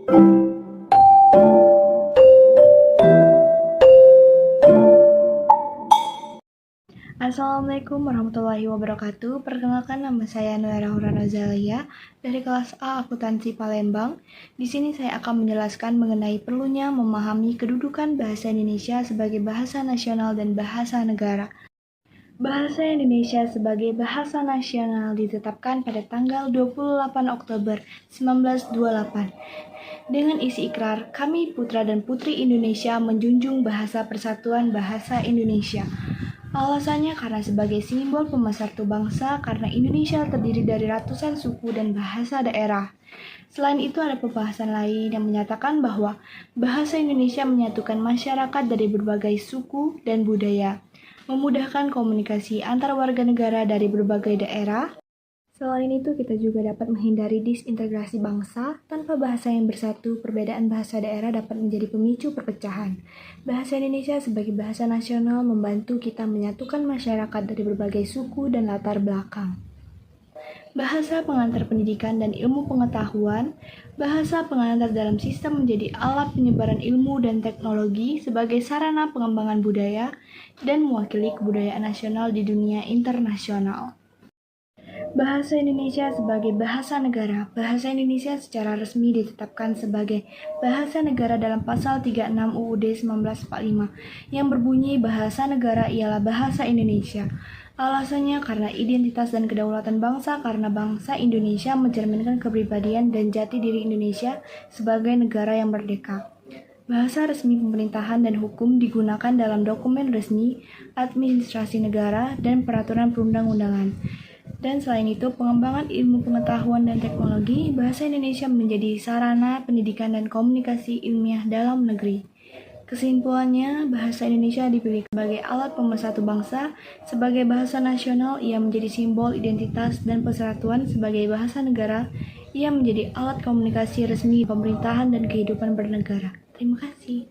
Assalamualaikum warahmatullahi wabarakatuh. Perkenalkan, nama saya Nuera Hurana Zalia dari kelas A Akuntansi Palembang. Di sini saya akan menjelaskan mengenai perlunya memahami kedudukan bahasa Indonesia sebagai bahasa nasional dan bahasa negara. Bahasa Indonesia sebagai bahasa nasional ditetapkan pada tanggal 28 Oktober 1928. Dengan isi ikrar, kami putra dan putri Indonesia menjunjung bahasa persatuan bahasa Indonesia. Alasannya karena sebagai simbol pemersatu bangsa, karena Indonesia terdiri dari ratusan suku dan bahasa daerah. Selain itu ada pembahasan lain yang menyatakan bahwa bahasa Indonesia menyatukan masyarakat dari berbagai suku dan budaya, memudahkan komunikasi antar warga negara dari berbagai daerah. Selain itu, kita juga dapat menghindari disintegrasi bangsa. Tanpa bahasa yang bersatu, perbedaan bahasa daerah dapat menjadi pemicu perpecahan. Bahasa Indonesia sebagai bahasa nasional membantu kita menyatukan masyarakat dari berbagai suku dan latar belakang. Bahasa pengantar pendidikan dan ilmu pengetahuan. Bahasa pengantar dalam sistem menjadi alat penyebaran ilmu dan teknologi sebagai sarana pengembangan budaya dan mewakili kebudayaan nasional di dunia internasional. Bahasa Indonesia sebagai bahasa negara. Bahasa Indonesia secara resmi ditetapkan sebagai bahasa negara dalam pasal 36 UUD 1945 yang berbunyi bahasa negara ialah bahasa Indonesia. Alasannya karena identitas dan kedaulatan bangsa, karena bangsa Indonesia mencerminkan kepribadian dan jati diri Indonesia sebagai negara yang merdeka. Bahasa resmi pemerintahan dan hukum digunakan dalam dokumen resmi, administrasi negara, dan peraturan perundang-undangan. Dan selain itu, pengembangan ilmu pengetahuan dan teknologi, bahasa Indonesia menjadi sarana pendidikan dan komunikasi ilmiah dalam negeri. Kesimpulannya, bahasa Indonesia dipilih sebagai alat pemersatu bangsa. Sebagai bahasa nasional, ia menjadi simbol identitas dan persatuan. Sebagai bahasa negara, ia menjadi alat komunikasi resmi pemerintahan dan kehidupan bernegara. Terima kasih.